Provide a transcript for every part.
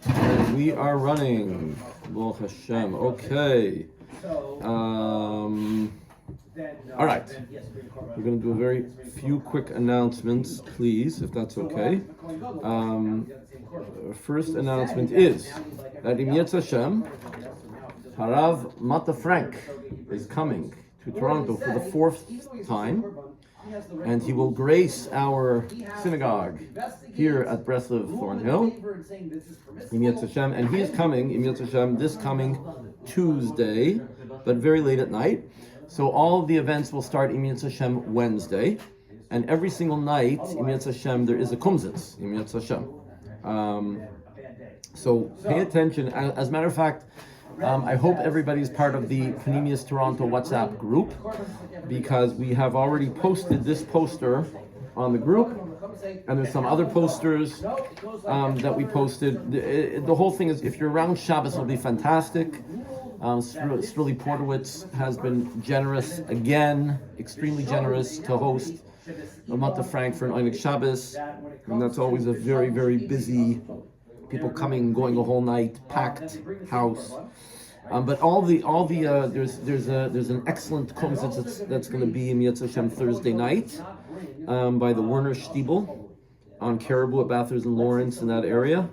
And we are running. Baruch Hashem. Okay. All right. We're going to do a very few quick announcements, please, if that's okay. First announcement is that in Yetz Hashem, Harav Mata Frank is coming to Toronto for the 4th time, and he will grace our synagogue here at Breslov, Thornhill, in Yetz Hashem, and he is coming in Yetz Hashem this coming Tuesday, but very late at night. So all of the events will start in Yetz Hashem Wednesday, and every single night in Yetz Hashem there is a kumzitz in Yetz Hashem. So pay attention. As a matter of fact, I hope everybody's part of the Panemius Toronto WhatsApp group, because we have already posted this poster on the group, and there's some other posters that we posted. The whole thing is, if you're around Shabbos, it'll be fantastic. Struli Portowitz has been generous again, extremely generous to host Mata Frank for an Einik Shabbos, and that's always a very, very busy. People coming, going a whole night, packed house. But there's an excellent kumzitz that's going to be in Yetz Hashem Thursday night by the Werner Stiebel on Caribou at Bathurst and Lawrence in that area.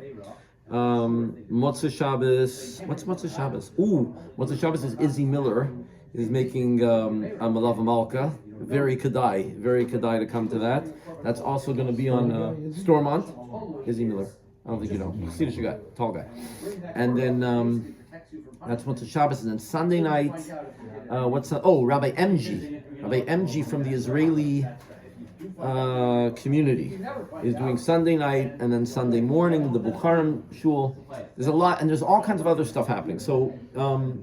Motzei Shabbos. What's Motzei Shabbos? Motzei Shabbos is Izzy Miller is making a Malava Malka. Very kedai to come to that. That's also going to be on Stormont. Izzy Miller. I don't think you know. Swedish guy, tall guy. And then that's Motzei Shabbos, and then Sunday night. Rabbi MG from the Israeli community is doing Sunday night, and then Sunday morning the Bukharim Shul. There's a lot, and there's all kinds of other stuff happening. So the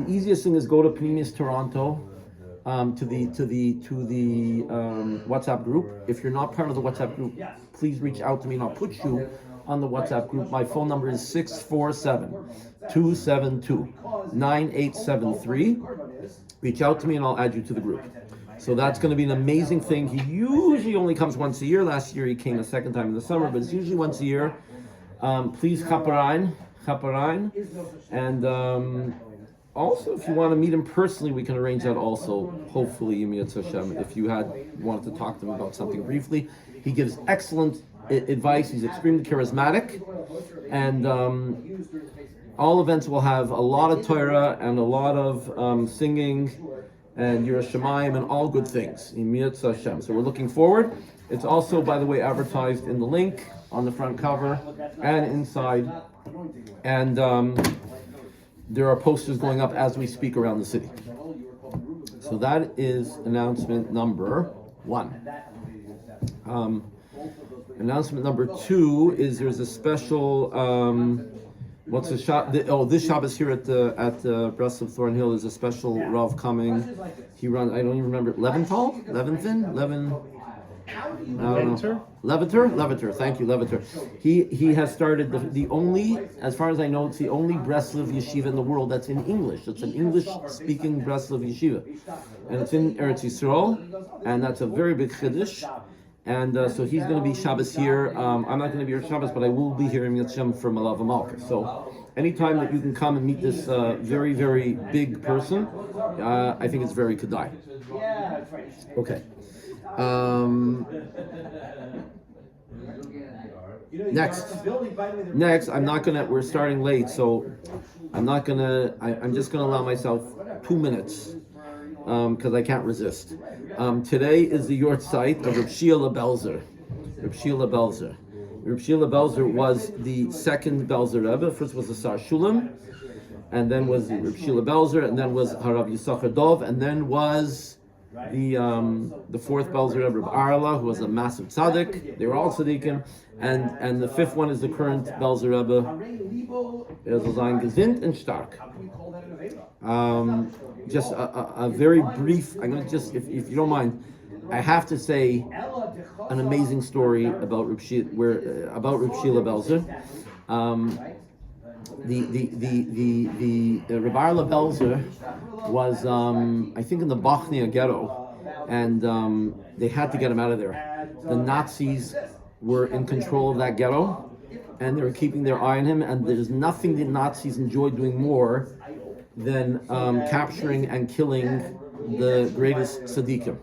easiest thing is go to Panemius Toronto. To the WhatsApp group. If you're not part of the WhatsApp group, please reach out to me and I'll put you on the WhatsApp group. My phone number is 647-272-9873. Reach out to me and I'll add you to the group. So that's going to be an amazing thing. He usually only comes once a year. Last year he came a second time in the summer, but it's usually once a year. Please chaperein. And also, if you want to meet him personally, we can arrange that also, hopefully, Yetz Hashem, if you wanted to talk to him about something briefly. He gives excellent advice. He's extremely charismatic. And all events will have a lot of Torah and a lot of singing and Yiras Shamayim and all good things in Yetz Hashem. So we're looking forward. It's also, by the way, advertised in the link on the front cover and inside. And there are posters going up as we speak around the city. So that is announcement number 1. Announcement number 2 is there's a special this Shabbos here at Breslov Thornhill is a special Rav coming. He runs, I don't even remember, Leventhal? Leviter. Thank you, Leviter. He has started the only, as far as I know, it's the only Breslov yeshiva in the world that's in English. It's an English-speaking Breslov yeshiva, and it's in Eretz Yisrael, and that's a very big chiddush. And so he's going to be Shabbos here. I'm not going to be here Shabbos, but I will be here in Yetz Hashem for Malava Malka. So anytime that you can come and meet this very, very big person, I think it's very kedai. Okay. Next, we're starting late, so I'm just gonna allow myself 2 minutes, because I can't resist. Today is the yort site of Reb Shia Belzer. Reb Shia Belzer was the second Belzer Rebbe. First was the Sar Shulam, and then was Reb Shia Belzer, and then was Harav Yisachar Dov, and then was the fourth Belzer Rebbe, Reb Arla, who was a massive tzaddik. They were all tzaddikim, and the fifth one is the current Belzer Rebbe, Zayin Gezind and Stark. Just a very brief. I'm gonna just, if you don't mind, I have to say an amazing story about Reb Shia Belzer. The Reb Arla Belzer was I think in the Bochnia ghetto, and they had to get him out of there. The Nazis were in control of that ghetto, and they were keeping their eye on him. And there's nothing the Nazis enjoyed doing more than capturing and killing the greatest tzaddikim.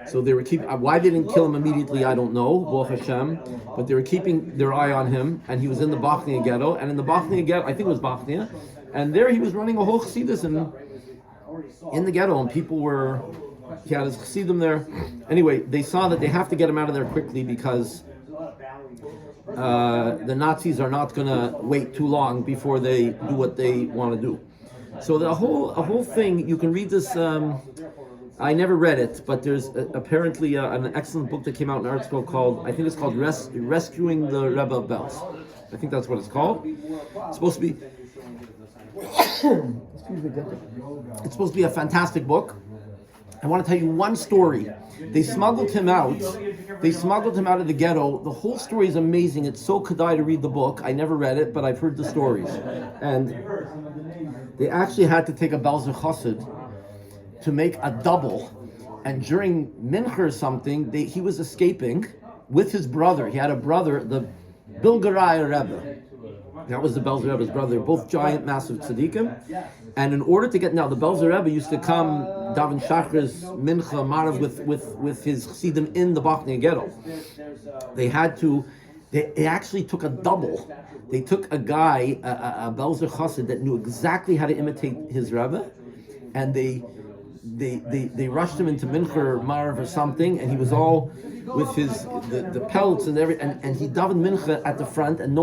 So they were keeping. Why they didn't kill him immediately, I don't know, Baruch Hashem, but they were keeping their eye on him, and he was in the Bachnia ghetto. And in the Bachnia ghetto, I think it was Bachnia, and there he was running a whole chassidus in the ghetto, and people were. He had his chassidim there. Anyway, they saw that they have to get him out of there quickly because the Nazis are not going to wait too long before they do what they want to do. So the whole thing, you can read this. I never read it, but there's apparently an excellent book that came out in art school called, I think it's called Rescuing the Rebbe of Belz. I think that's what it's called. It's supposed to be. It's supposed to be a fantastic book. I want to tell you one story. They smuggled him out. They smuggled him out of the ghetto. The whole story is amazing. It's so kedai to read the book. I never read it, but I've heard the stories. And they actually had to take a Belzer Chassid to make a double. And during Mincha or something, he was escaping with his brother. He had a brother, the Bilgarai Rebbe. That was the Belzer Rebbe's brother. They're both giant, massive tzaddikim. And in order to get, now the Belzer Rebbe used to come daven Shachris, Mincha, Marav with his chassidim in the Bachnia ghetto. They actually took a double. They took a guy, a Belzer Chassid that knew exactly how to imitate his Rebbe, and they rushed him into Mincha or Marav or something, and he was all with the pelts and everything, and he davened Mincha at the front, and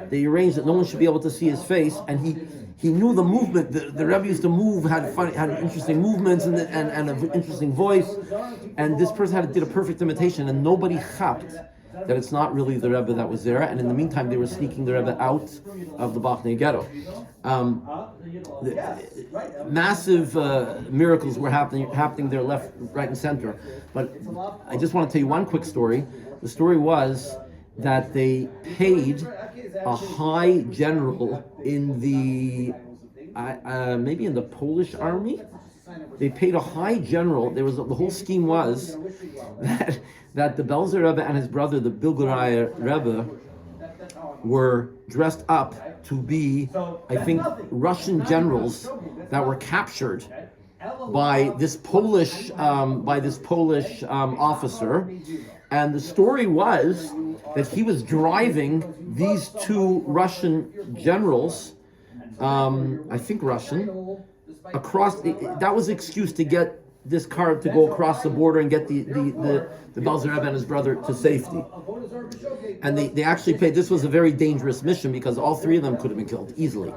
they arranged that no one should be able to see his face, and he knew the movement. The Rebbe used to move, had interesting movements and an interesting voice, and this person did a perfect imitation, and nobody chapped that it's not really the Rebbe that was there. And in the meantime, they were sneaking the Rebbe out of the Bachnia ghetto. Massive miracles were happening there, left, right, and center. But I just want to tell you one quick story. The story was that they paid a high general in the maybe in the Polish army. They paid a high general. The whole scheme was that the Belzer Rebbe and his brother, the Bilgarai Rebbe, were dressed up to be, I think, Russian generals that were captured by this Polish officer. And the story was that he was driving these two Russian generals, I think Russian, across. That was the excuse to get this car to go across the border and get the Belzer Rebbe and his brother to safety. And they actually paid. This was a very dangerous mission because all three of them could have been killed easily.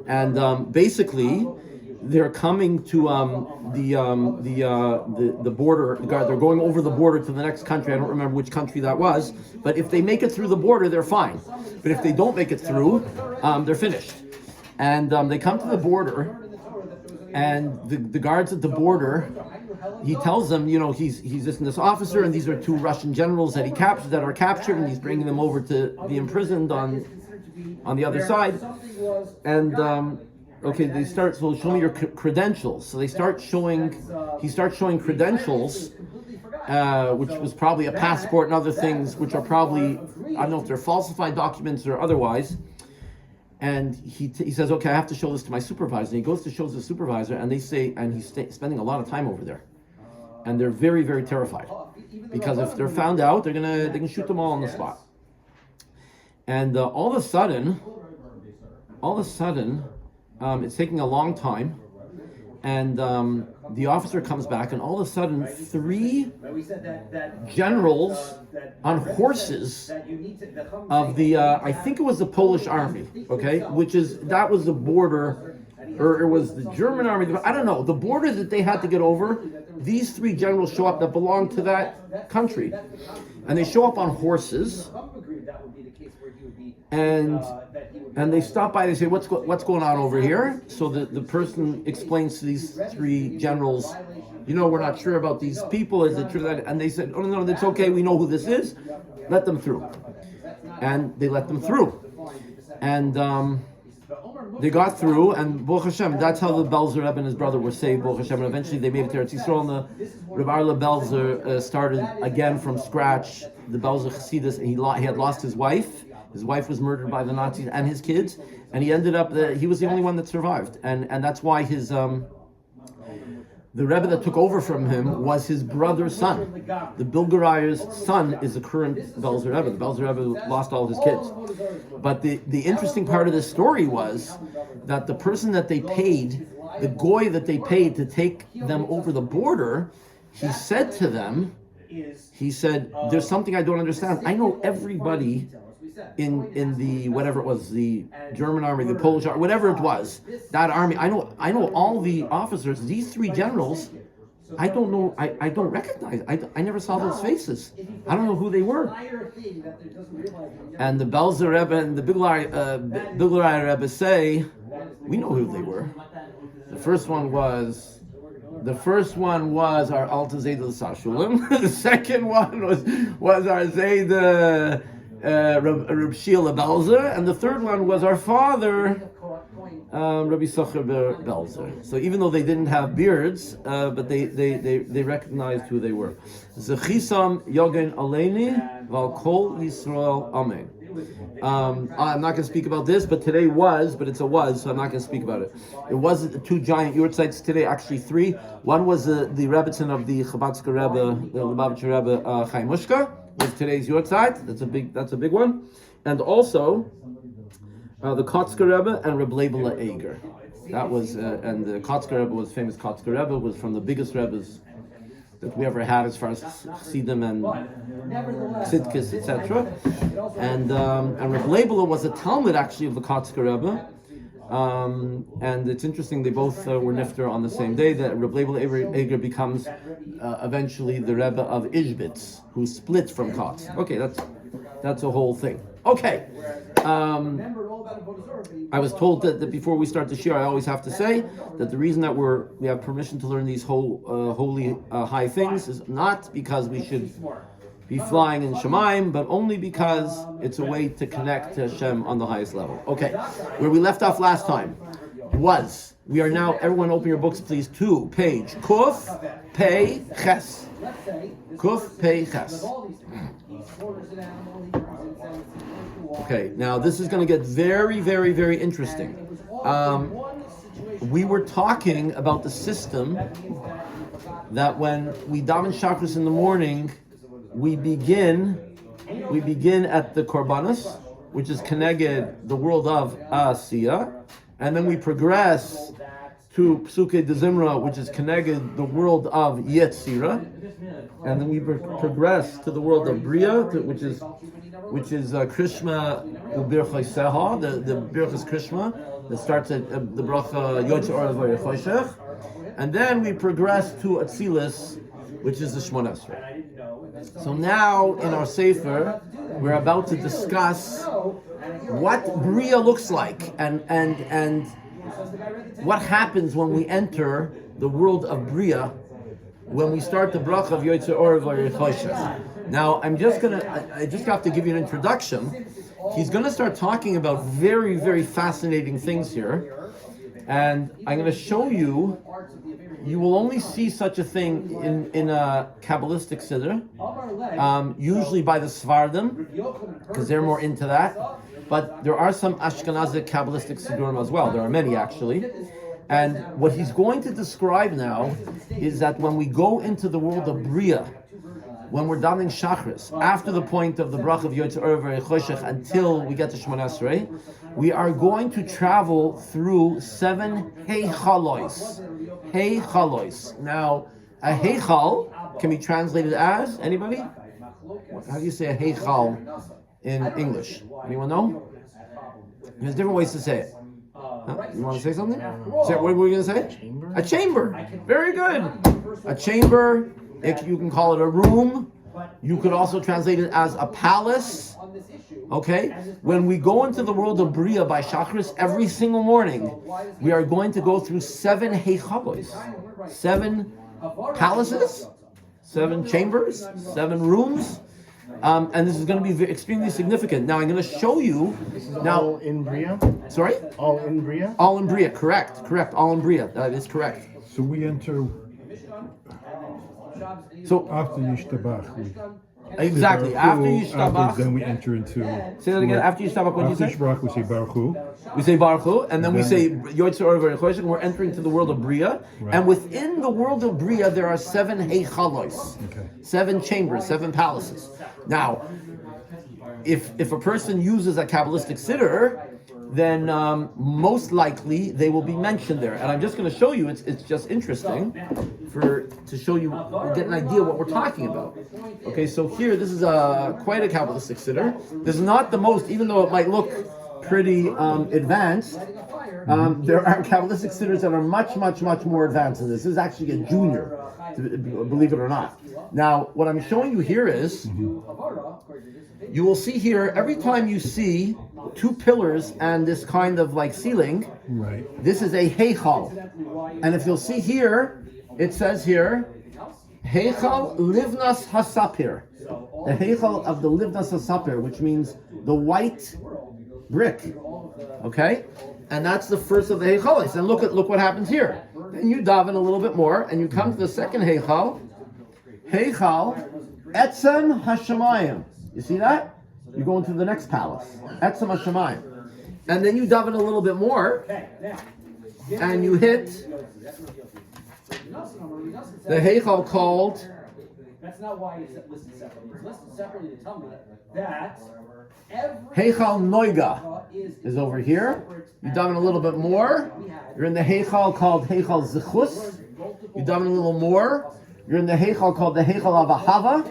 And basically, they're coming to the border. They're going over the border to the next country. I don't remember which country that was. But if they make it through the border, they're fine. But if they don't make it through, they're finished. And they come to the border, and the guards at the border, he tells them, he's this officer, and these are two Russian generals that are captured, and he's bringing them over to be imprisoned on the other side. And okay, they start, so show me your credentials. So he starts showing credentials, which was probably a passport and other things, which are probably, I don't know if they're falsified documents or otherwise. And he says, okay, I have to show this to my supervisor. And he goes to show the supervisor, and they say, and he's spending a lot of time over there. And they're very, very terrified. Because if they're found out, they can shoot them all on the spot. And all of a sudden, it's taking a long time, and the officer comes back, and all of a sudden, three generals on horses of the, I think it was the Polish army, okay, that was the border, or it was the German army, I don't know, the border that they had to get over. These three generals show up that belong to that country, and they show up on horses. And they stop by. They say, "What's going on over here?" So the person explains to these three generals, we're not sure about these people. Is it true that? And they said, "Oh no, it's okay. We know who this is. Let them through." And they let them through. And They got through, and Baruch Hashem, that's how the Belzer Rebbe and his brother were saved, Baruch Hashem, and eventually they made it to Eretz Yisrael, and the Reb Arla Belzer started again from scratch, the Belzer Chassidus, and he had lost his wife. His wife was murdered by the Nazis and his kids, and he ended up, he was the only one that survived, and that's why his, the Rebbe that took over from him was his brother's son. The Bilgerayer's son is the current Belzer Rebbe. The Belzer Rebbe lost all of his kids. But the interesting part of this story was that the person that they paid, the goy that they paid to take them over the border, he said to them, he said, there's something I don't understand. I know everybody in the whatever it was, the German army, the Polish army, whatever it was, that army. I know all the officers. These three generals, I don't know. I don't recognize. I never saw those faces. I don't know who they were. And the Belzer Rebbe and the Bilgerei Rebbe say, we know who they were. The first one was our Alta Zayda Sashulim. The second one was our Zayda Reb Sheila Belzer, and the third one was our father, Rabbi Socher Belzer. So even though they didn't have beards, but they recognized who they were. Zechisam Yogen Aleini Val Kol Yisrael Amen. I'm not going to speak about this, but today but it's a was, so I'm not going to speak about it. It was two giant yurtzites today, actually three. One was the Rebbetzin of the Chabadska Rebbe, the Lubavitcher Rebbe, Chaim Mushka, with today's yurtzeit. That's a big one. And also, the Kotzker Rebbe and Reb Leibele Eger. That was, and the Kotzker Rebbe was famous. Kotzker Rebbe was from the biggest Rebbes that we ever had as far as Chassidim and Tzidkis, etc. And Reb Leibele was a Talmud actually of the Kotzker Rebbe. And it's interesting, they both were nifter on the same day, that Reb Leibele Eger becomes eventually the Rebbe of Ishbitz, who split from Kotz. Okay, that's a whole thing. Okay. I was told that before we start the shir, I always have to say that the reason that we have permission to learn these holy high things is not because we should be flying in Shemaim, but only because it's a way to connect to Hashem on the highest level. Okay, where we left off last time we are now, everyone open your books please, to page Kuf Pei Ches. Kuf Pei Ches. Okay, now this is going to get very, very, very interesting. We were talking about the system that when we daven Shacharis in the morning, we begin at the Korbanos, which is Keneged, the world of Asiya, and then we progress to Psuke de Zimra, which is Keneged, the world of Yetzira, and then we progress to the world of Bria, which is Krishma Ubirchai Seha, the Birchas Krishma, that starts at the bracha Yotze Or Choshech, and then we progress to Atzilus, which is the Shmona Esrei. So now in our Sefer, we're about to discuss what Bria looks like and what happens when we enter the world of Bria, when we start the bracha of Yotze Or Choshech. Now, I just have to give you an introduction. He's going to start talking about very, very fascinating things here. And I'm going to show you will only see such a thing in a Kabbalistic Siddur, usually by the Sfardim, because they're more into that. But there are some Ashkenazic Kabbalistic Siddurim as well. There are many, actually. And what he's going to describe now is that when we go into the world of Bria, when we're davening Shachris, after the point of the brach of Yotze Or Choshech until we get to Shemona Esrei, we are going to travel through 7 heichalois. Heichalois. Now, a heichal can be translated as, anybody? How do you say a heichal in English? Anyone know? There's different ways to say it. Huh? You want to say something? What were we going to say? A chamber. Very good. A chamber. You can call it a room. You could also translate it as a palace. Okay? When we go into the world of Bria by Shachris every single morning, we are going to go through 7 heichalos, 7 palaces, 7 chambers, 7 rooms. And this is going to be extremely significant. Now I'm going to show you. This is Now, all in Bria? sorry? All in Bria? All in Bria, correct. All in Bria, that is correct. So we enter So after Yishtabach. exactly after Yishtabach. Then we enter into. Say that again. After Yishtabach, what do you After say? Yishtabach, we say Baruch Hu. We say Baruch Hu, and then we say Yoitzer Or V'Rechoshek, and we're entering to the world of Bria. Right. And within the world of Bria, there are 7 heichalos, Okay. 7 chambers, 7 palaces. Now, if a person uses a Kabbalistic siddur, then most likely they will be mentioned there. And I'm just going to show you, it's just interesting to show you, get an idea what we're talking about. Okay, so here, this is quite a Kabbalistic siddur. This is not the most, even though it might look pretty advanced, there are Kabbalistic siddurs that are much, much, much more advanced than this. This is actually a junior, believe it or not. Now, what I'm showing you here is, you will see here, every time you see 2 pillars and this kind of like ceiling, Right. this is a heichal. And if you'll see here, it says here, heichal livnas hasapir. The heichal of the livnas hasapir, which means the white brick. Okay? And that's the first of the heichalis. And look what happens here. Then you daven a little bit more, and you come to the second heichal. Heichal etzem hashamayim. You see that? You go into the next palace. Etzem hashamayim. And then you daven a little bit more, and you hit the heichal called. That's not why it's listed separately. It's listed separately to tell me that Heichal Noiga is over here. You daven a little bit more. You're in the heichal called Heichal Zichus. You daven a little more. You're in the heichal called the Heichal of Ahava.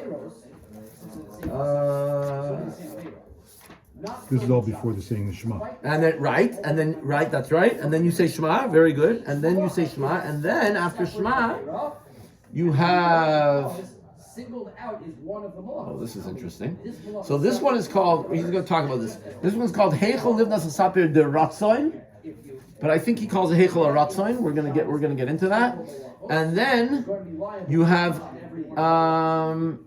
This is all before the saying the Shema. And then that's right. And then you say Shema, very good. And then you say Shema, and then after Shema, you have. singled out is one of the malachim. Oh, this is interesting. So this one is called. He's going to talk about this. This one's called Heichal Livnas Hasapir de Ratzoin. But I think he calls it Heichal Ratzoin. We're going to get into that. And then you have Heichal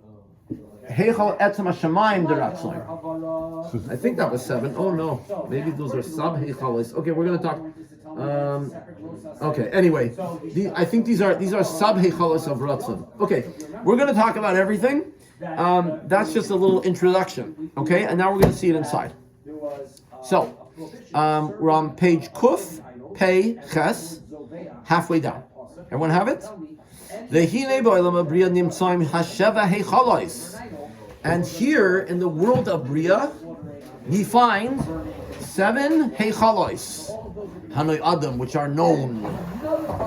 Etzem Hashamayim de Ratzoin. I think that was 7. Oh no, maybe those are sub heichalos. Okay, we're going to talk. Okay. Anyway, I think these are sub heichalos of Ratzon. Okay, we're going to talk about everything. That's just a little introduction. Okay, and now we're going to see it inside. So we're on page Kuf Pei Ches, halfway down. Everyone have it? And here in the world of Bria, we find 7 heichalos, Hanoi Adam, which are known.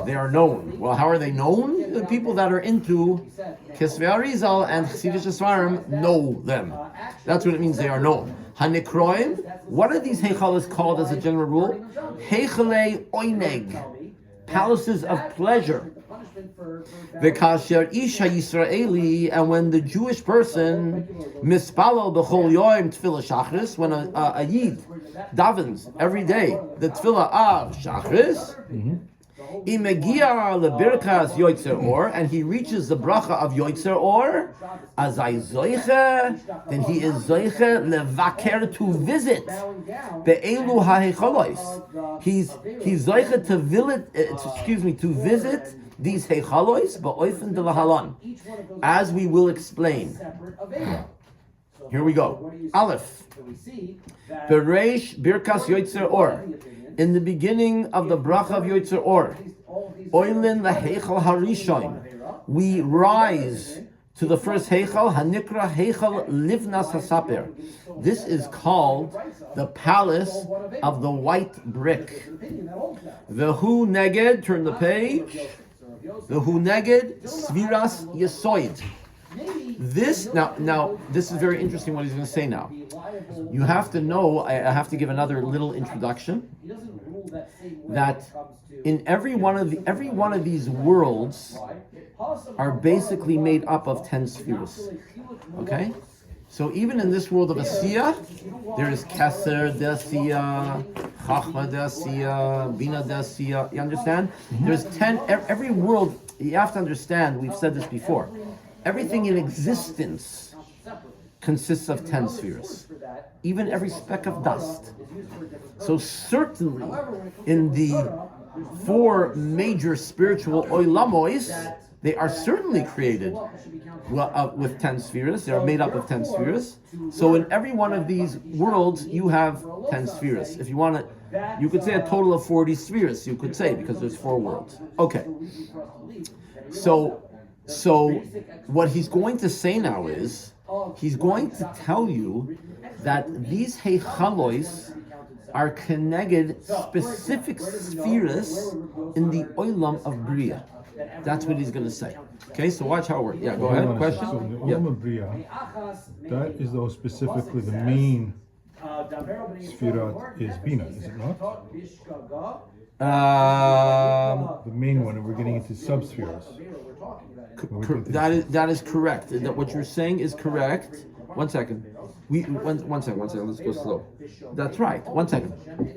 They are known. Well, how are they known? The people that are into Kisvei Arizal and Chassidus Svarim know them. That's what it means. They are known. Hanikroim. What are these heichalos called as a general rule? Heichalei Oineg, palaces of pleasure. V'kasher isha Yisraeli, and when the Jewish person mispalel b'chol yoim tefillah shachris, when a yid davens every day the tefillah of shachris, imegia lebirkas yoitzer or, and he reaches the bracha of yoitzer or, azay zoiche, then he is zoiche levaker, to visit be'elu ha'hechalos. He's zoiche to visit these heichalos ba'oifen de lahalan, as we will explain. Here we go. Aleph. Bereish birkas yoitzer or. In the beginning of the bracha of yoitzer or, oilin laheichal harishon, we rise to the first heichal, hanikra heichal livnas hasapir. This is called the palace of the white brick. Vehu neged, turn the page. Vehu neged sviras yesoid. This now this is very interesting what he's going to say now. You have to know, I have to give another little introduction, that in every one of these worlds are basically made up of 10 spheres. Okay? So even in this world of Asiya, there is Keser de Asiya, Chachma de Asiya, Bina de Asiya. You understand? There's 10, every world, you have to understand, we've said this before, everything in existence consists of 10 spheres. Even every speck of dust. So certainly in the 4 major spiritual olamois, they are certainly created with 10 spheres. They are made up of 10 spheres. So in every one of these worlds, you have 10 spheres. If you want to, you could say a total of 40 spheres, you could say, because there's 4 worlds. Okay. So what he's going to say now is, he's going to tell you that these heichalois are connected specific spheres in the olam of Bria. That's what he's going to say. Okay, so watch how it works. Yeah, go ahead. Question? So in the Yeah. Olam of Bria, that is though specifically the main Sfirat is Bina, is it not? The main one, and we're getting into sub-spheres. That is correct. That what you're saying is correct. One second. One second. Let's go slow. That's right. One second.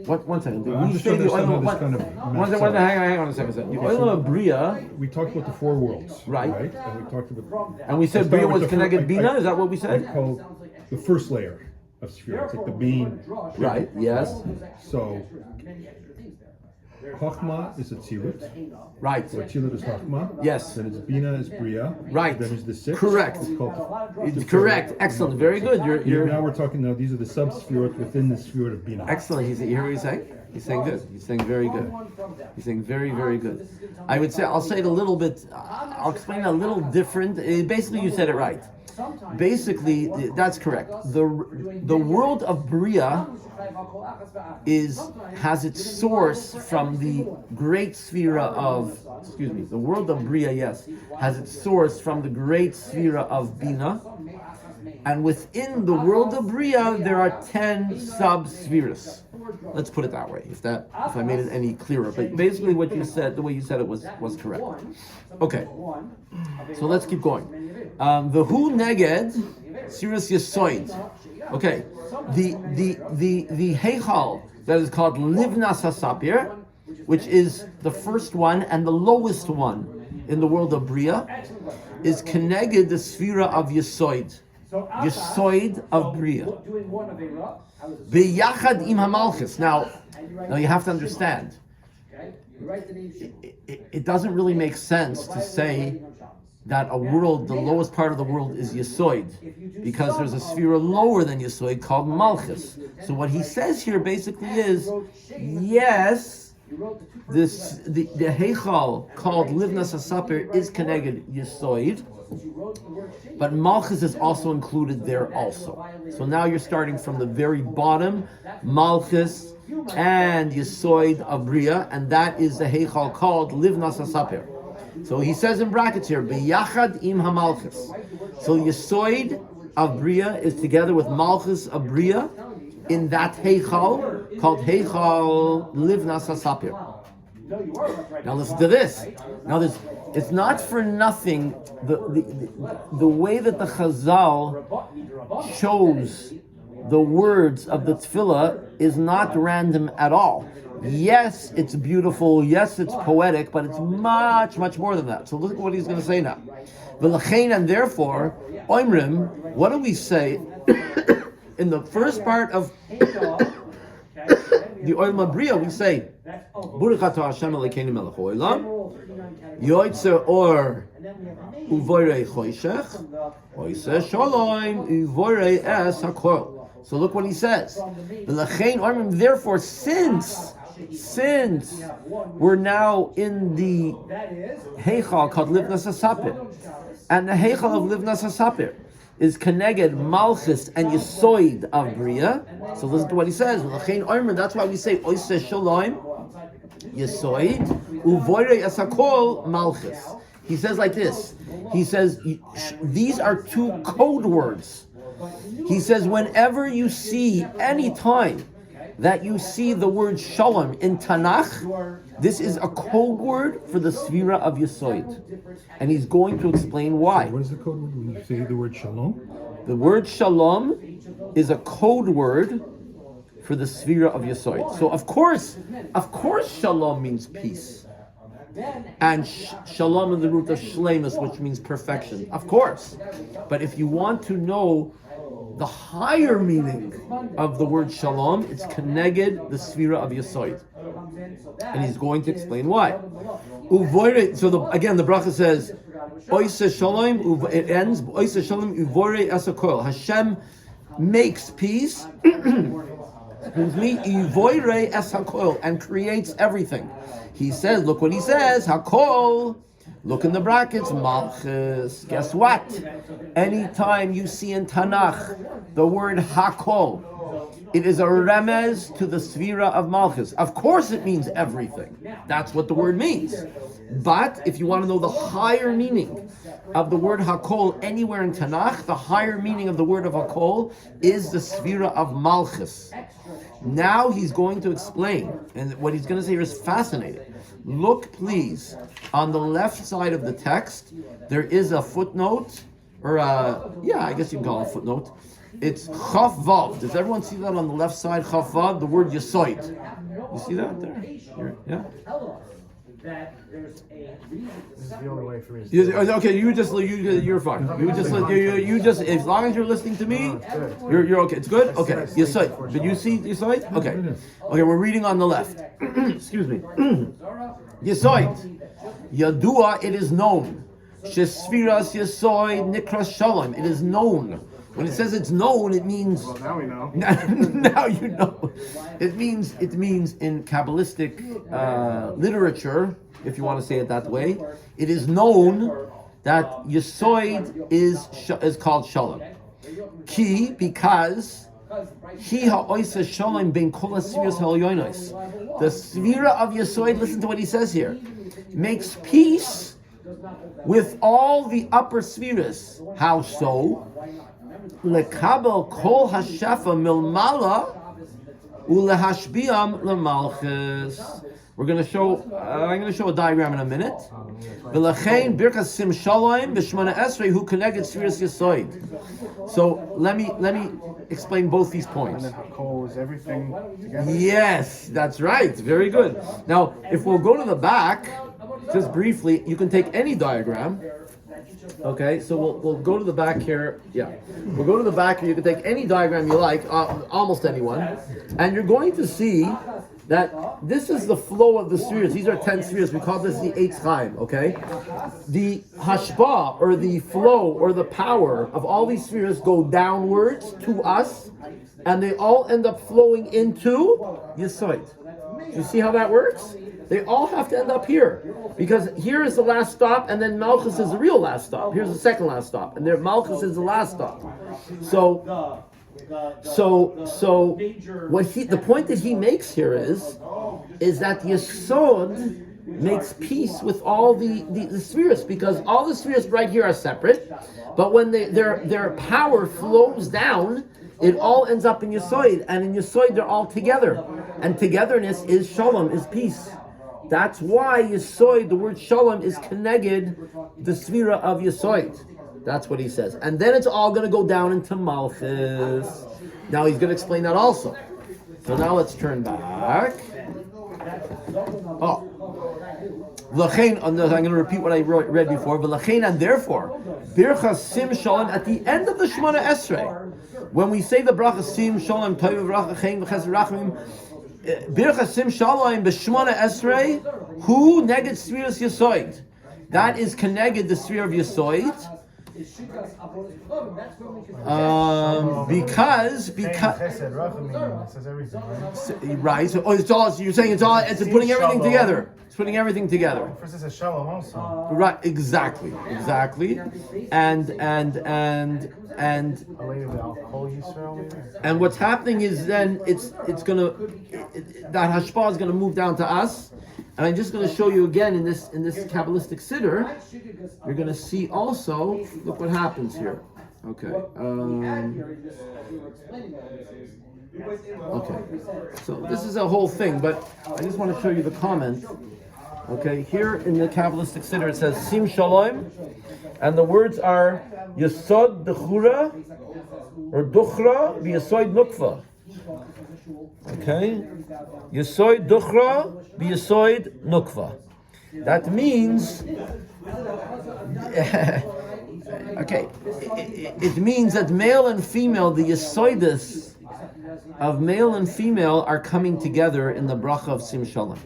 One second. I'm just trying to understand how this kind of maps out. Hang on a second. The oil of Bria. We talked about the 4 worlds, Right. And we talked about. And we said Bria was connected Bina. Is that what we I said? call the first layer of sphere. It's like the main. Right. Yes. So, Chochmah is a tzirut. Right. So tzirut is Chochmah. Yes. Then it's Bina is Bria. Right. Then is the 6. Correct. It's called It's correct. Excellent. Very good. You're Now we're talking now. These are the sub-spherot within the spherot of Bina. excellent. You hear what he's saying? He's saying good. He's saying very good. He's saying very, very good. I would say, I'll say it a little bit, I'll explain it a little different. Basically, you said it right. Basically, that's correct. The world of Bria has its source from the great sphere of, the world of Bria, yes, has its source from the great sphere of Bina. And within the world of Bria, there are 10 sub-spheres. Let's put it that way, if I made it any clearer. But basically what you said, the way you said it was correct. Okay, so let's keep going. The Hu Neged, Sirius Yesoid. Okay, the Heichal that is called Livnas HaSapir, which is the first one and the lowest one in the world of Bria, is connected the Sphira of Yesoid. Yesoid of Bria. Beyachad im hamalchus. Now you have to understand. It doesn't really make sense to say that a world, the lowest part of the world is Yesoid, because there's a sphere lower than Yesoid called Malchus. So what he says here basically is, yes, the Heichal called Livnas HaSapir is connected Yesoid, but Malchus is also included there also. So now you're starting from the very bottom, Malchus and Yesoid of Bria, and that is the Heichal called Livnas HaSapir. So he says in brackets here, Beyachad im hamalchus. So Yesoid of Bria is together with Malchus of Bria in that Heichal called Heichal Livnas HaSapir. Now listen to this. Now it's not for nothing the way that the Chazal chose the words of the Tefillah is not random at all. Yes, it's beautiful. Yes, it's poetic, but it's much, much more than that. So look at what he's going to say now. V'lachein, and therefore, oimrim. What do we say in the first part of the Olam Bria? We say, Baruch atah Hashem Elokeinu melech haolam, yoytzer or uvorei choshech, oiseh shalom uvorei es hakol. So look what he says. Therefore, since we're now in the Heichal called Livnas HaSapir, and the Heichal of Livnas HaSapir is connected Malchus and Yesoid of Bria. So listen to what he says. That's why we say Oiseh Shalom Yesoid Uvorei Esakol Malchus. He says like this. He says these are 2 code words. He says, whenever you see, any time that you see the word shalom in Tanakh, this is a code word for the Sphira of Yesoid. And he's going to explain why. What is the code word when you say the word shalom? The word shalom is a code word for the Sphira of Yesoid. So of course, shalom means peace. And shalom is the root of shlemus, which means perfection. Of course. But if you want to know the higher meaning of the word shalom, it's keneged the sfira of Yesod. And he's going to explain why. So again, the bracha says, Oise shalom, it ends, Oise shalom uvore esakol. Hashem makes peace, excuse me, uvore esakol, and creates everything. He says, look what he says, hakol. Look in the brackets, Malchus. Guess what? Anytime you see in Tanakh the word Hakol, it is a remez to the Sfira of Malchus. Of course it means everything. That's what the word means. But if you want to know the higher meaning of the word Hakol anywhere in Tanakh, the higher meaning of the word of Hakol is the Sfira of Malchus. Now he's going to explain, and what he's going to say here is fascinating. Look, please, on the left side of the text, there is a footnote, or I guess you can call it a footnote. It's Chaf Vav. Does everyone see that on the left side? Chaf Vav, the word Yesod. You see that there? Yeah. This is the only way for me. Okay, you're fine. You just as long as you're listening to me, you're okay. It's good. Okay, Yesod. Did you see Yesod? Okay, we're reading on the left. Excuse me. Yesod. Yadua, it is known. Shesfiras Yesod Nikra Shalom. It is known. When it says it's known, it means. Well, now we know. Now you know. It means in Kabbalistic literature, if you want to say it that way, it is known that Yesod is called Shalom. Ki, because he ha'oisa Shalom ben kol ha'sfiras ha'olyonos. The Sfira of Yesod, listen to what he says here, makes peace with all the upper Sfiras. How so? Lekabel kol hashafa milmala ulehashbiam lemalchus. We're going to show. I'm going to show a diagram in a minute. V'lachein birkas sim shalom b'shmona esrei hu connected sfiras yesod. So let me explain both these points. And then Hakol is everything together. Yes, that's right. Very good. Now, if we'll go to the back, just briefly, you can take any diagram. Okay, so we'll go to the back here. Yeah, we'll go to the back here. You can take any diagram you like, almost anyone, and you're going to see that this is the flow of the spheres. These are 10 spheres. We call this the Eitz Chaim. Okay, the hashba, or the flow, or the power of all these spheres go downwards to us, and they all end up flowing into Yesod. You see how that works? They all have to end up here, because here is the last stop, and then Malchus is the real last stop. Here's the second last stop, and there Malchus is the last stop. So the point that he makes here is that Yesod makes peace with all the spheres, because all the spheres right here are separate, but when their power flows down, it all ends up in Yesod, and in Yesod they're all together, and togetherness is Shalom, is peace. That's why Yesod, the word Shalom, is keneged the Sfira of Yesod. That's what he says. And then it's all going to go down into Malchus. Now he's going to explain that also. So now let's turn back. V'lachein, I'm going to repeat what I read before. V'lachein, and therefore, Birchas Sim Shalom, at the end of the Shemona Esrei, when we say the bracha Sim Shalom, Toiv V'racha Chein V'chesed Rachamim, Birchas Sim Shalom b'Shmona Esrei, who neged Sfiras Yesod. That is connected the sphere of Yesod. Because Chesed, Rachamim, it says everything, right? right. So you're saying it's putting everything together. It's putting everything together. First it says Shalom also. Right. Exactly. And and what's happening is then it's gonna that hashpah is gonna move down to us, and I'm just gonna show you again in this Kabbalistic siddur. You're gonna see also. Look what happens here. Okay. Okay. So this is a whole thing, but I just want to show you the comment. Okay. Here in the Kabbalistic siddur it says Sim Shalom, and the words are Yesod Dechura or Duchra b'Yesod Nukva. Okay? Yesod Duchra b'Yesod Nukva. That means Okay, it means that male and female, the yesoidus of male and female are coming together in the bracha of Sim Shalom.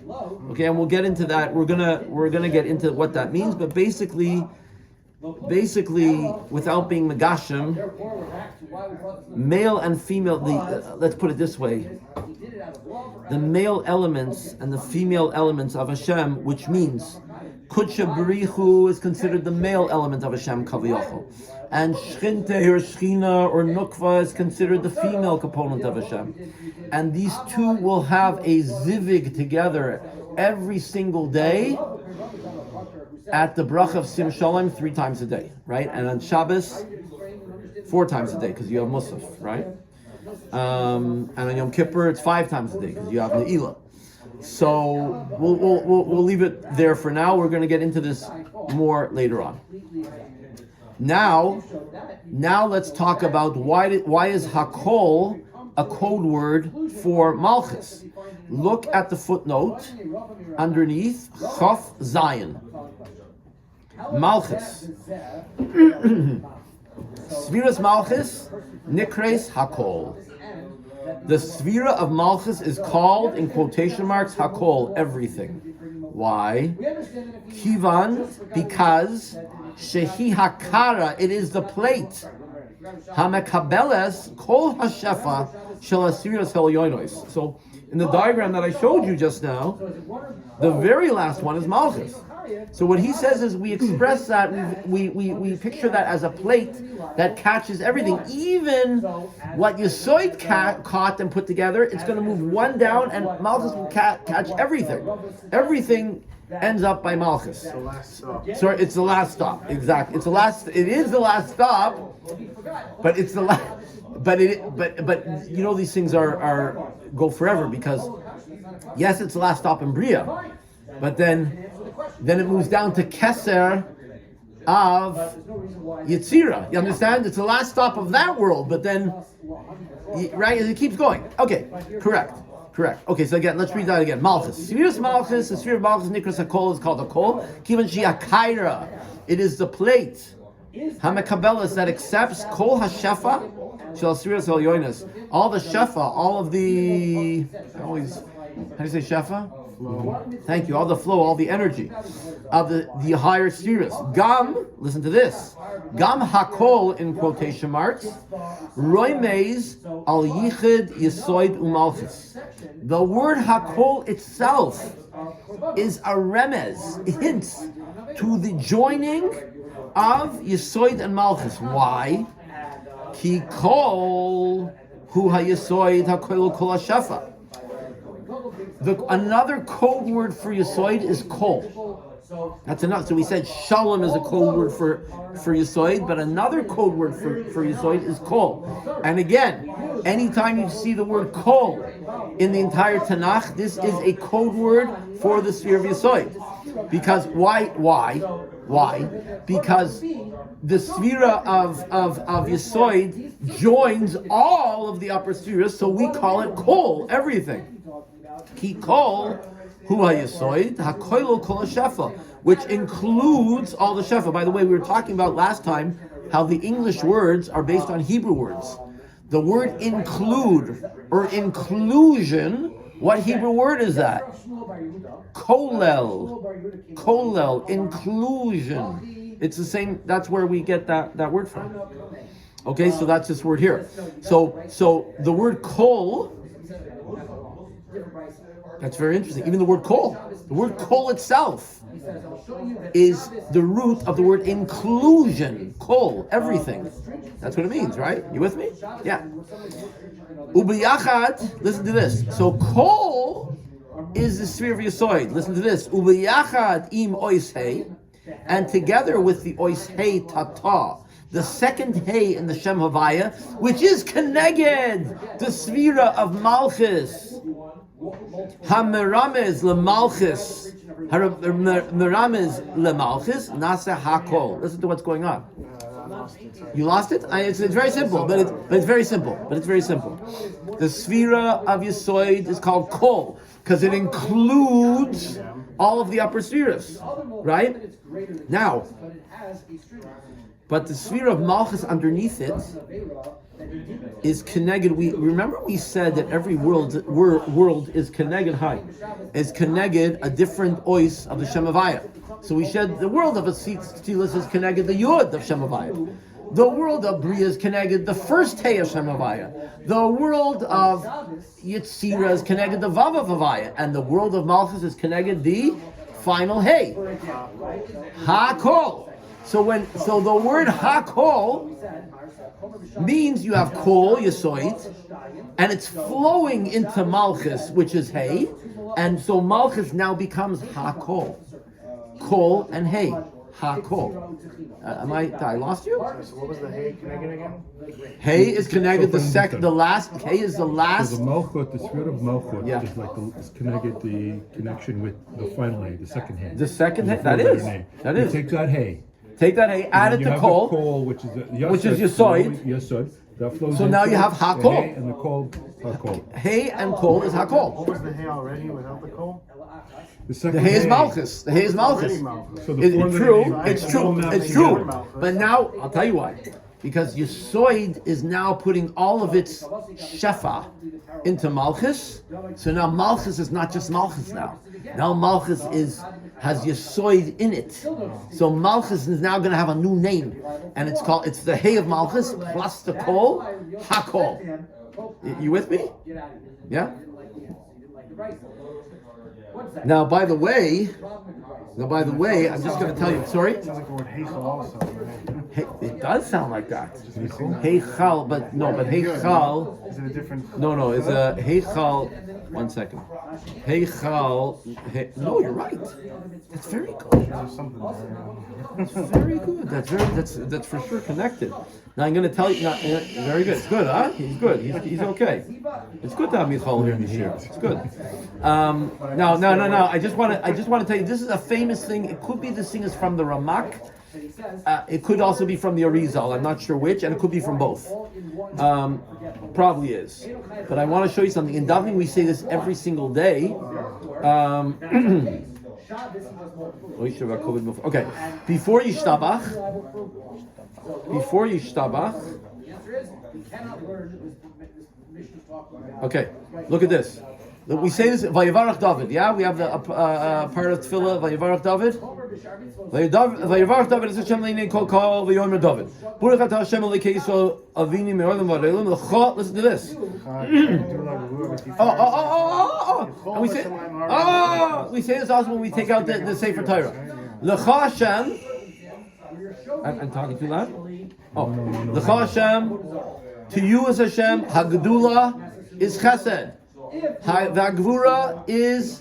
Okay, and we'll get into that. We're gonna get into what that means, but basically, without being megashim, male and female. Let's put it this way: the male elements and the female elements of Hashem, which means Kudsha Berichu is considered the male element of Hashem Kaviyachol, and Shchinte or Shchina or Nukva is considered the female component of Hashem. And these two will have a zivig together every single day at the bracha of Sim Shalom 3 times a day, right? And on Shabbos 4 times a day because you have Musaf, right? And on Yom Kippur it's 5 times a day because you have Ne'ilah. So we'll leave it there for now. We're going to get into this more later on. Now let's talk about why is Hakol a code word for Malchus. Look at the footnote underneath Chof Zion. Malchus. Sviras Malchus, Nikres Hakol. The Svira of Malchus is called, in quotation marks, Hakol, everything. Why? Kivan, because Shehi Hakara, it is the plate. Hamekabeles Kol Hashefa Shel Asirios Helyonos. So, in the diagram that I showed you just now, the very last one is Malchus. So what he says is we express that, we picture that as a plate that catches everything. Even what Yesoid caught and put together, it's going to move one down and Malchus will catch everything. Everything ends up by Malchus. So it's the last stop. Exactly. It is the last stop, but it's the last. But you know these things are go forever because yes, it's the last stop in Bria, but then it moves down to Keser of Yetzira. You understand? It's the last stop of that world, but then right, it keeps going. Okay, correct. Okay, so again, let's read that again. Malchus. Svirus Malchus, the sphere of Malchus, Nikras HaKol is called a kol. Kivan Shi HaKaira. It is the plate. Hamekabelas that accepts Kol HaShefa Shel Svirus El Yoinas. All the Shefa, all of the how do you say Shefa? Thank you. All the flow, all the energy of the higher spheres. Gam, listen to this. Gam Hakol in quotation marks. Roimeis al Yichid Yesoid Umalchus. The word Hakol itself is a remez, hints to the joining of Yesoid and Malchus. Why? Ki Kol Hu HaYesoid HaKol Kol HaShafa. Another code word for Yesoid is Kol. That's enough. So we said Shalom is a code word for Yesoid, but another code word for Yesoid is Kol. And again, anytime you see the word Kol in the entire Tanakh, this is a code word for the sphere of Yesoid. Because why? Because the Sphira of Yesoid joins all of the upper spheres, so we call it Kol, everything. Ki Kol Hu HaYesoid HaKoilo Kol HaShefa, which includes all the Shefa. By the way, we were talking about last time how the English words are based on Hebrew words. The word include or inclusion, what Hebrew word is that? Kolel, inclusion. It's the same, that's where we get that word from. Okay, so that's this word here. So the word kol, that's very interesting. Even the word kol itself is the root of the word inclusion. Kol, everything. That's what it means, right? You with me? Yeah. Ubiyachat, listen to this. So kol is the sphere of Yesoid. Listen to this. Ubiyachat im ois hey, and together with the ois hey tata, the second hey in the Shem Havaya, which is Keneged, the Svira of Malchus. Hameramez lemalchus, Hameramez lemalchus, Nasa Hakol. Listen to what's going on. You lost it? It's very simple, but it's very simple. The Sphira of Yesoid is called Kol because it includes all of the upper spheres, right? Now, But the sphere of Malchus underneath it is Keneged. We said that every world is Keneged high, is Keneged a different ois of the Shem Havaya. So we said the world of a Tzilas is Keneged the Yud of Shem Havaya. The world of Bria is Keneged the first Hey of Shem Havaya. The world of Yitzira is Keneged the Vav of Havaya, and the world of Malchus is Keneged the final Hey. Ha-kol. So the word ha-kol means you have kol, yisoid, and it's flowing into Malchus, which is Hey, and so Malchus now becomes ha-kol. Kol and Hey. Ha-kol. I lost you? So what was the hay connected again? Hey is connected the last. Hey is the last. So the Malchut, the sphere of Malchut, Yeah. is like is connected the connection with the final hay, the second hay. The second The hay. That four-letter is. hay. That You is. take that hay. Take that hay, add it you to have kol. the kol, which is which is Yesod. Yesod. That flows So now into you have the ha-kol. hay and the kol, ha-kol. Hay and kol is ha-kol. What was the hay already without the coal? The second The hay is Malchus. The hay is Malchus. So the It's four-letter true. hay- It's true. It's true. But now I'll tell you why. Because Yesoid is now putting all of its shefa into Malchus. So now Malchus is not just Malchus now. Now Malchus has Yesoid in it. So Malchus is now going to have a new name, and it's the hay of Malchus plus the kol, ha-kol. You with me? Yeah. Now, by the way, I'm just going to tell you. Sorry. Sounds like the word heichel also. Hey, it does sound like that. Heichal, but heichal. Is it a different? No, it's a heichal. 1 second. Heichal. No, you're right. That's very good. There's something there. That's very good. That's for sure connected. Now I'm going to tell you. Very good. It's good, huh? He's good. He's okay. It's good to have Michal here in the year. It's good. No. I just want to tell you. This is a famous thing. It could be this thing is from the Ramak. It could also be from the Arizal. I'm not sure which, and it could be from both. Probably is. But I want to show you something. In davening, we say this every single day. Okay. Before Yishtabach. Okay. Look at this. We say this, Vayivarach David, yeah? We have the part of Tefillah, Vayivarach David. Vayivarach David is Hashem le'inei kol kol v'yomer David. Baruch atah Hashem Elikei Yisrael avini me'olam v'arelim l'cha, listen to this. And we say this also when we take out the Sefer Torah. L'cha Hashem, I'm talking too loud? L'cha Hashem, to you is Hashem, Hagdula is Chesed. The Gvura is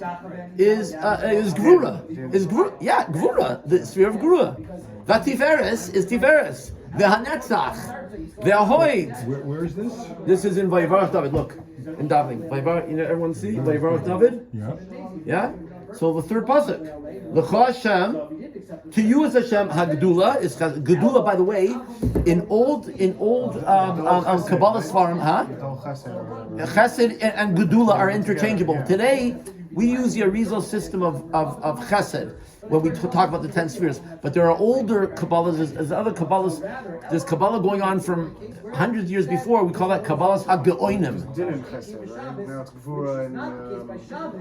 Gvura. Yeah, Gvura, the sphere of Gvura. Vatiferes is Tiferes. The Hanetzach, the Ahoid. Where is this? This is in Vayivarach David. Look, in davening. Everyone see Vayivarach David? Yeah. Yeah. So the third pasuk, L'cha Hashem. To you is Hashem. Hagdula is Gedula. By the way, in old Kabbalah Svarim, Chesed and Gedula are interchangeable. Today we use the Arizal system of Chesed when we talk about the 10 spheres. But there are older Kabbalahs, there's other Kabbalahs. There's Kabbalah going on from hundreds of years before. We call that Kabbalah's HaGeoinim. Didn't chesed, right? Now it's Gvura and.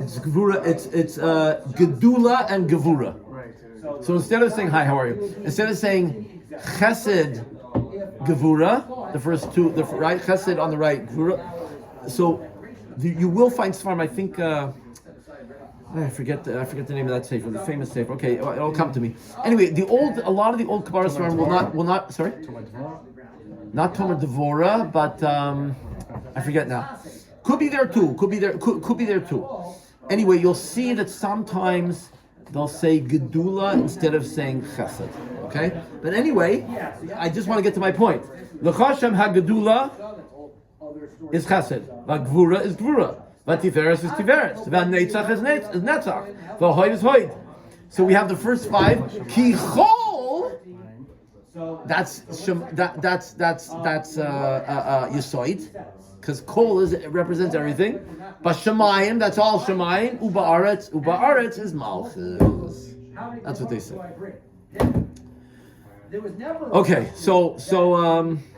It's Gevura. It's Gedula and Gevura. Right. So instead of saying hi, how are you? Instead of saying Chesed Gevura, the first two, right? Chesed on the right, Gevura. So you will find Svarim. I think I forget the name of that sefer, the famous sefer. Okay, it'll come to me. Anyway, a lot of the old Kabbalah Svarim will not. Sorry, not Tomer Devora, but I forget now. Could be there too. Could be there too. Anyway, you'll see that sometimes they'll say Gedula instead of saying Chesed. Okay? But anyway, I just want to get to my point. L'cha Hashem HaGedula is Chesed. V'Gvura is Gvura. V'Tiferes is Tiferes. V'Netzach is Netzach. V'Hoid is Hoid. So we have the first 5. Ki Chol. That's Yesoid. Because Kol represents everything. But Shemayim, that's all Shemayim. Uba Aretz is Malchus. That's what they say. There was never. Okay, so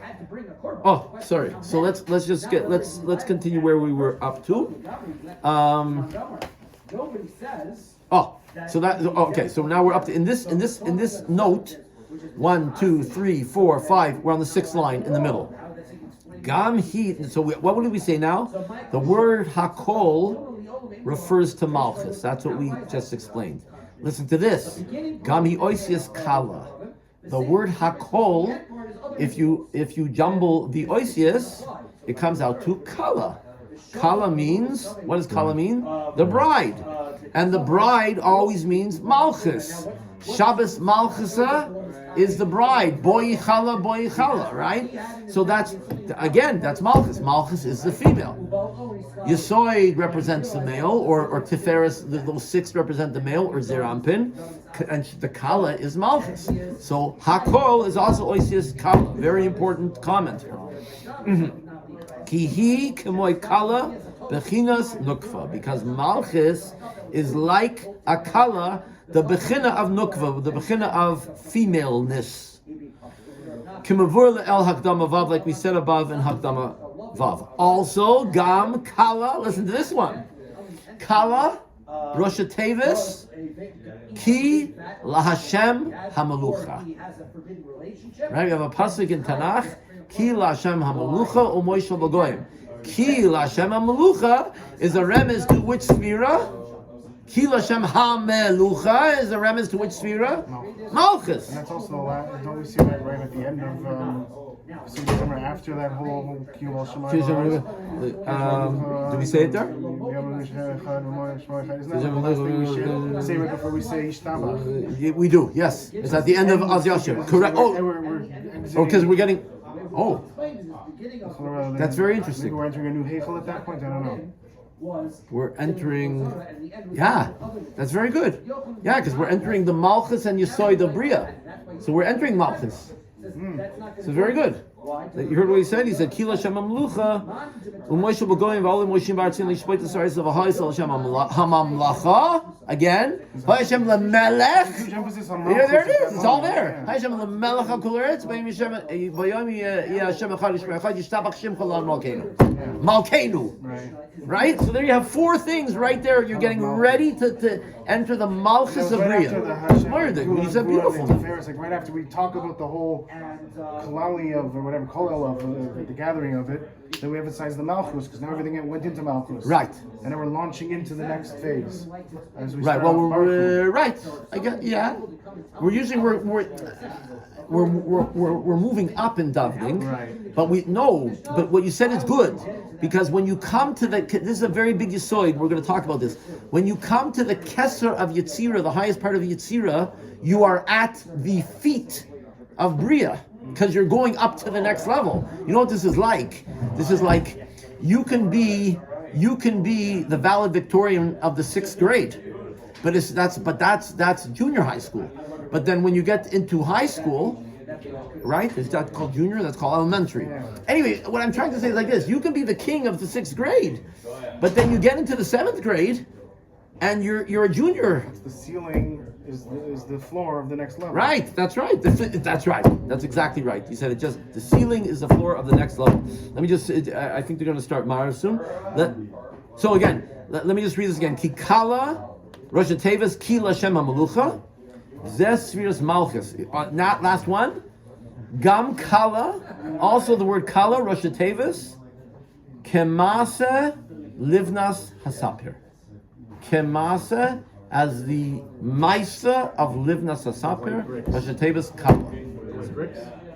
Had to bring a korban. oh, sorry. So let's continue where we were up to. Nobody says. Okay. So now we're up to in this note. 1, 2, 3, 4, 5. We're on the 6th line in the middle. Gam he. So what would we say now? The word hakol refers to malchus. That's what we just explained. Listen to this. Gam he oisius kala. The word hakol, if you jumble the oisius, it comes out to kala. Kala means, what does kala mean? The bride. And the bride always means malchus. Shabbos malchusa is the bride. Boy chala, right? So that's malchus. Malchus is the female. Yesoid represents the male, or Tiferes, those 6 represent the male, or Zerampin, and the Kala is Malchus. So Hakol is also Oisius Kala. Very important comment here. Kihi kemoy Kala bechinas nukva, because Malchus is like a Kala, the bechina of nukva, the bechina of femaleness. Kimavur el hakdama vav, like we said above in hakdama vav. Also, gam kala. Listen to this one. Kala Rosh Tevis ki lahashem hamalucha. Right? We have a pasuk in Tanakh. Ki lahashem hamalucha umoishal bagoyim. Ki lahashem hamalucha is a remez to which sphira? Ki Lashem HaMelucha is a remez to which sphira? Malchus. And that's also the last, don't we see that right at the end of, somewhere after that whole Kiyum Do we say it there? Isn't that the last thing we should say right before we say Ishtabach? We do, yes. It's at the end of Az Yashir. Correct. Because we're getting... Oh, that's very interesting. We're entering a new Heichel at that point? I don't know. We're entering, that's very good. Yeah, because we're entering the Malchus and Yesoid of Bria. So we're entering Malchus. So very good. You heard what he said? He said, Kila Shem Amlucha, Umoisha Bagoyim, Valim Moishim Bartzin, Lishpoit the Saris of Ahoisal Shem Hamamlacha. Again, Hashem Lamelech. There it is. It's all there. Hashem Lamelech HaKuleretz, Vayom Yashem Echad Yishmechad Yishtabach Shim Chalal Malkeinu. Malkeinu. Right? So there you have 4 things right there. You're getting ready to enter the Malchus of Bria. You said beautiful. It's like right after we talk about the whole Kalali of, or whatever, Kolel of, the gathering of it, then we emphasize the Malchus, because now everything went into Malchus. Right. And then we're launching into the next phase. As we Right. Well, we're right. I get. Yeah. We're using we're moving up in davening. Right. But But what you said is good, because when you come to this is a very big yisoid. We're going to talk about this. When you come to the Kesser of Yetzirah, the highest part of Yetzirah, you are at the feet of Bria, because you're going up to the next level. You know what this is like? This is like you can be the valedictorian of the 6th grade, but that's junior high school. But then when you get into high school, right? Is that called junior? That's called elementary. Anyway, what I'm trying to say is like this: you can be the king of the 6th grade, but then you get into the 7th grade, and you're a junior. The ceiling is the floor of the next level. Right. That's right. That's right. That's exactly right. You said it. Just the ceiling is the floor of the next level. Let me just. I think they're going to start Mara soon. So again, let me just read this again. Kikala, Rosh Tevis, Kila Shem HaMelucha, Zes Sfiras Malchus. Not last one. Gam Kala. Also the word Kala, Rosh Tevis, Kemase Livnas Hasapir. Kemase as the Maisa of Livnas Hasapir, Rosh Tevis Kala.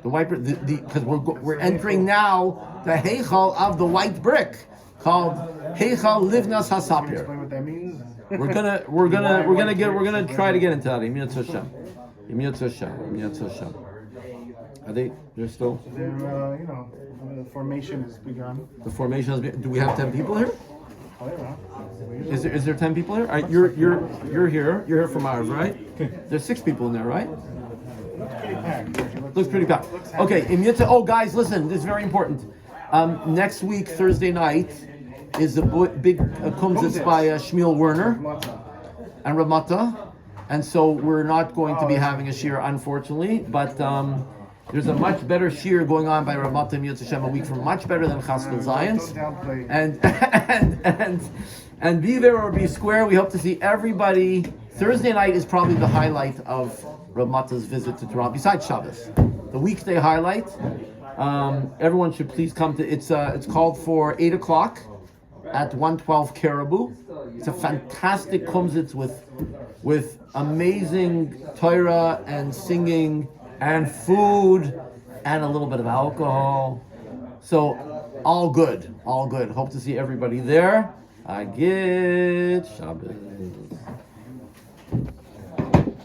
The white brick, because we're entering now the Heichal of the white brick, called Heichal Livnas Hasapir. Explain what that means. We're gonna try to get into that. Yimyat Hashem. Are they're still? The formation has begun. The formation has been. Do we have 10 people here? Oh, yeah. Is there 10 people here? All right, you're here. You're here from ours, right? There's 6 people in there, right? Looks pretty packed. Okay, oh guys, listen, this is very important. Next week, Thursday night, is a big kumzitz by Shmuel Werner and Ramata. and so we're not going to be having a shir, unfortunately. But there's a much better shir going on by Ramat Yitz Hashem a week from much better than Chaskel Zion's. Don't downplay. And be there or be square. We hope to see everybody. Thursday night is probably the highlight of Ramata's visit to Toronto, besides Shabbos. The weekday highlight. Everyone should please come to. It's called for 8 o'clock at 112 Caribou. It's a fantastic kumsitz with amazing Torah and singing and food and a little bit of alcohol. So all good, all good. Hope to see everybody there. I get Shabbos.